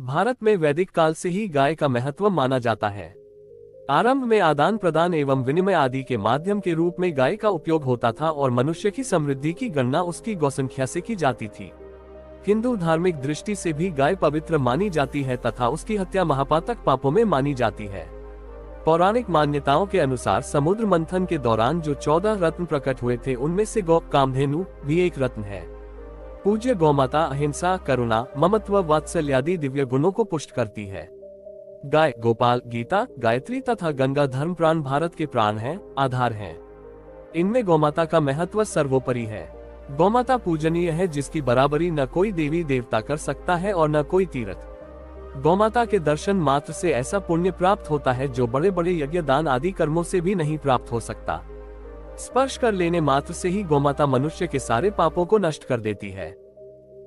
भारत में वैदिक काल से ही गाय का महत्व माना जाता है। आरंभ में आदान प्रदान एवं विनिमय आदि के माध्यम के रूप में गाय का उपयोग होता था और मनुष्य की समृद्धि की गणना उसकी गौसंख्या से की जाती थी। हिंदू धार्मिक दृष्टि से भी गाय पवित्र मानी जाती है तथा उसकी हत्या महापातक पापों में मानी जाती है। पौराणिक मान्यताओं के अनुसार समुद्र मंथन के दौरान जो 14 रत्न प्रकट हुए थे उनमें से गौ कामधेनु भी एक रत्न है। पूज्य गौमाता अहिंसा, करुणा, ममत्व, वात्सल्य आदि दिव्य गुणों को पुष्ट करती है। गाय, गोपाल, गीता, गायत्री तथा गंगा धर्म प्राण भारत के प्राण हैं, आधार हैं। इनमें गौमाता का महत्व सर्वोपरि है। गौमाता पूजनीय है जिसकी बराबरी न कोई देवी देवता कर सकता है और न कोई तीर्थ। गौमाता के दर्शन मात्र से ऐसा पुण्य प्राप्त होता है जो बड़े बड़े यज्ञ दान आदि कर्मों से भी नहीं प्राप्त हो सकता। स्पर्श कर लेने मात्र से ही गौमाता मनुष्य के सारे पापों को नष्ट कर देती है।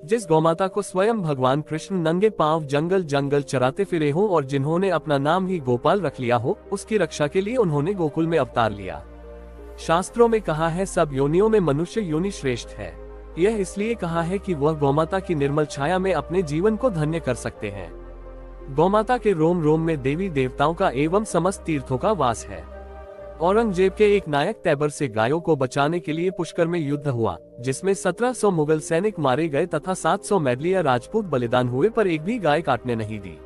जिस गौमाता को स्वयं भगवान कृष्ण नंगे पांव जंगल जंगल चराते फिरे हो और जिन्होंने अपना नाम ही गोपाल रख लिया हो, उसकी रक्षा के लिए उन्होंने गोकुल में अवतार लिया। शास्त्रों में कहा है सब योनियों में मनुष्य योनि श्रेष्ठ है। यह इसलिए कहा है कि वह गौमाता की निर्मल छाया में अपने जीवन को धन्य कर सकते हैं। गौमाता के रोम रोम में देवी देवताओं का एवं समस्त तीर्थों का वास है। औरंगजेब के एक नायक तैबर से गायों को बचाने के लिए पुष्कर में युद्ध हुआ, जिसमें 1700 मुगल सैनिक मारे गए तथा 700 मैदलिया राजपूत बलिदान हुए, पर एक भी गाय काटने नहीं दी।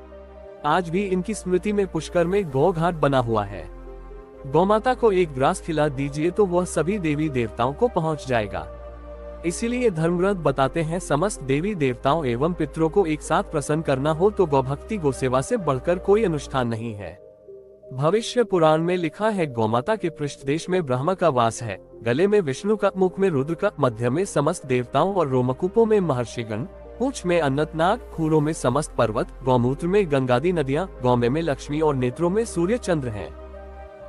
आज भी इनकी स्मृति में पुष्कर में गौ घाट बना हुआ है। गौमाता को एक ग्रास खिला दीजिए तो वह सभी देवी देवताओं को पहुंच जाएगा। इसीलिए धर्मग्रंथ बताते हैं समस्त देवी देवताओं एवं पितरों को एक साथ प्रसन्न करना हो तो गौभक्ति गोसेवा से बढ़कर कोई अनुष्ठान नहीं है। भविष्य पुराण में लिखा है, गौमाता के पृष्ठदेश में ब्रह्मा का वास है, गले में विष्णु का, मुख में रुद्र का, मध्य में समस्त देवताओं और रोमकूपों में महर्षिगण, पूंछ में अनंतनाग, खूरों में समस्त पर्वत, गौमूत्र में गंगादी नदियां, गौमे में लक्ष्मी और नेत्रों में सूर्य चंद्र हैं।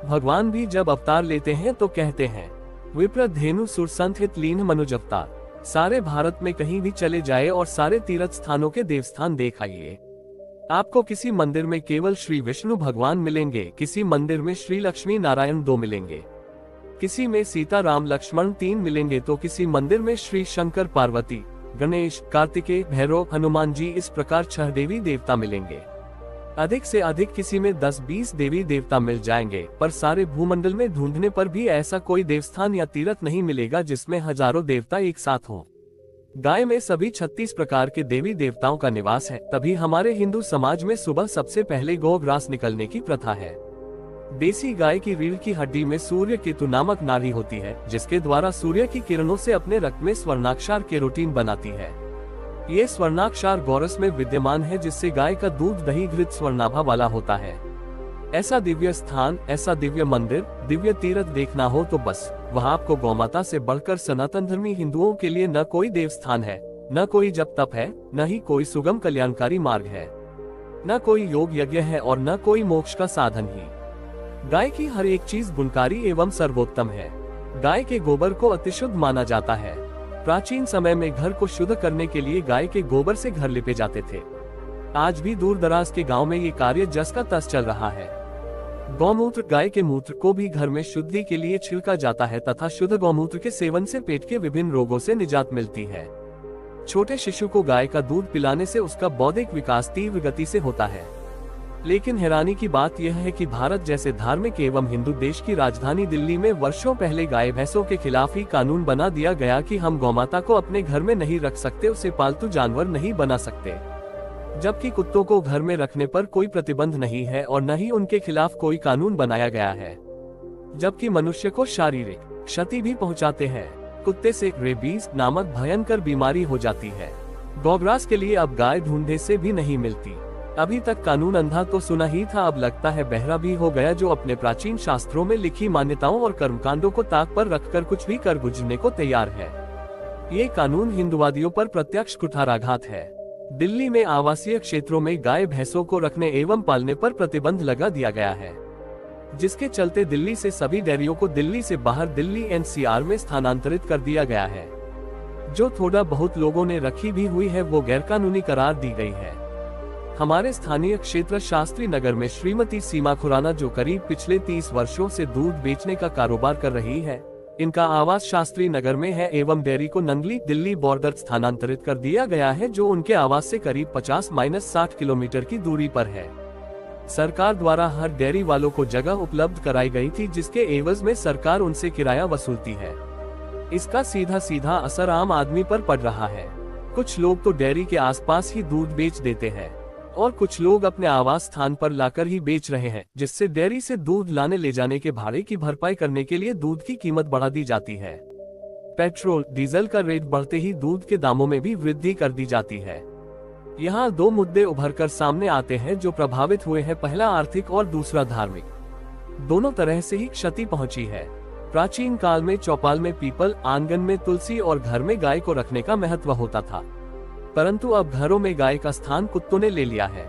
भगवान भी जब अवतार लेते हैं तो कहते हैं, विप्र धेनु सुर संत हित लीन मनुज अवतार। सारे भारत में कहीं भी चले जाए और सारे तीर्थ स्थानों के देवस्थान देख आइए, आपको किसी मंदिर में केवल श्री विष्णु भगवान मिलेंगे, किसी मंदिर में श्री लक्ष्मी नारायण 2 मिलेंगे, किसी में सीता राम लक्ष्मण 3 मिलेंगे तो किसी मंदिर में श्री शंकर पार्वती, गणेश, कार्तिकेय, भैरव, हनुमान जी, इस प्रकार 6 देवी देवता मिलेंगे। अधिक से अधिक किसी में 10-20 देवी देवता मिल जाएंगे, पर सारे भूमंडल में ढूंढने पर भी ऐसा कोई देवस्थान या तीर्थ नहीं मिलेगा जिसमें हजारों देवता एक साथ हों। गाय में सभी 36 प्रकार के देवी देवताओं का निवास है, तभी हमारे हिंदू समाज में सुबह सबसे पहले गौग्रास निकलने की प्रथा है। देसी गाय की रीढ़ की हड्डी में सूर्य केतु नामक नाड़ी होती है, जिसके द्वारा सूर्य की किरणों से अपने रक्त में स्वर्णाक्षर केरोटीन बनाती है। ये स्वर्णाक्षर गौरस में विद्यमान है, जिससे गाय का दूध दही घृत स्वर्णाभा वाला होता है। ऐसा दिव्य स्थान, ऐसा दिव्य मंदिर, दिव्य तीर्थ देखना हो तो बस वहाँ आपको गौमाता से बढ़कर सनातन धर्मी हिंदुओं के लिए न कोई देवस्थान है, न कोई जप तप है, न ही कोई सुगम कल्याणकारी मार्ग है, न कोई योग यज्ञ है और न कोई मोक्ष का साधन ही। गाय की हर एक चीज गुणकारी एवं सर्वोत्तम है। गाय के गोबर को अतिशुद्ध माना जाता है। प्राचीन समय में घर को शुद्ध करने के लिए गाय के गोबर से घर लिपे जाते थे। आज भी दूर दराज के गांव में ये कार्य जस का तस चल रहा है। गौमूत्र, गाय के मूत्र को भी घर में शुद्धि के लिए छिड़का जाता है तथा शुद्ध गौमूत्र के सेवन से पेट के विभिन्न रोगों से निजात मिलती है। छोटे शिशु को गाय का दूध पिलाने से उसका बौद्धिक विकास तीव्र गति से होता है। लेकिन हैरानी की बात यह है कि भारत जैसे धार्मिक एवं हिंदू देश की राजधानी दिल्ली में वर्षों पहले गाय भैंसों के खिलाफ ही कानून बना दिया गया कि हम गौमाता को अपने घर में नहीं रख सकते, उसे पालतू जानवर नहीं बना सकते। जबकि कुत्तों को घर में रखने पर कोई प्रतिबंध नहीं है और न ही उनके खिलाफ कोई कानून बनाया गया है। जबकि मनुष्य को शारीरिक क्षति भी पहुंचाते हैं। कुत्ते से रेबीज नामक भयंकर बीमारी हो जाती है। गौग्रास के लिए अब गाय ढूंढने से भी नहीं मिलती। अभी तक कानून अंधा तो सुना ही था, अब लगता है बहरा भी हो गया, जो अपने प्राचीन शास्त्रों में लिखी मान्यताओं और कर्मकांडों को ताक पर रखकर कुछ भी कर गुजरने को तैयार है। ये कानून हिंदुवादियों पर प्रत्यक्ष कुठाराघात है। दिल्ली में आवासीय क्षेत्रों में गाय भैंसों को रखने एवं पालने पर प्रतिबंध लगा दिया गया है, जिसके चलते दिल्ली से सभी डेयरियों को दिल्ली से बाहर दिल्ली एनसीआर में स्थानांतरित कर दिया गया है। जो थोड़ा बहुत लोगों ने रखी भी हुई है वो गैरकानूनी करार दी गई है। हमारे स्थानीय क्षेत्र शास्त्री नगर में श्रीमती सीमा खुराना, जो करीब पिछले 30 वर्षों से दूध बेचने का कारोबार कर रही है, इनका आवास शास्त्री नगर में है एवं डेयरी को नंगली दिल्ली बॉर्डर स्थानांतरित कर दिया गया है, जो उनके आवास से करीब 50-60 किलोमीटर की दूरी पर है। सरकार द्वारा हर डेयरी वालों को जगह उपलब्ध कराई गई थी, जिसके एवज में सरकार उनसे किराया वसूलती है। इसका सीधा सीधा असर आम आदमी पर पड़ रहा है। कुछ लोग तो डेयरी के आसपास ही दूध बेच देते हैं और कुछ लोग अपने आवास स्थान पर लाकर ही बेच रहे हैं, जिससे डेयरी से दूध लाने ले जाने के भाड़े की भरपाई करने के लिए दूध की कीमत बढ़ा दी जाती है। पेट्रोल डीजल का रेट बढ़ते ही दूध के दामों में भी वृद्धि कर दी जाती है। यहाँ दो मुद्दे उभर कर सामने आते हैं जो प्रभावित हुए हैं, पहला आर्थिक और दूसरा धार्मिक। दोनों तरह से ही क्षति पहुंची है। प्राचीन काल में चौपाल में पीपल, आंगन में तुलसी और घर में गाय को रखने का महत्व होता था, परंतु अब घरों में गाय का स्थान कुत्तों ने ले लिया है।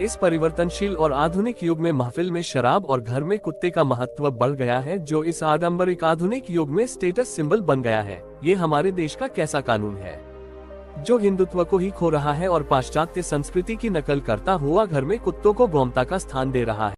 इस परिवर्तनशील और आधुनिक युग में महफिल में शराब और घर में कुत्ते का महत्व बढ़ गया है, जो इस आडंबरिक आधुनिक युग में स्टेटस सिंबल बन गया है। ये हमारे देश का कैसा कानून है जो हिंदुत्व को ही खो रहा है और पाश्चात्य संस्कृति की नकल करता हुआ घर में कुत्तों को गोमता का स्थान दे रहा है।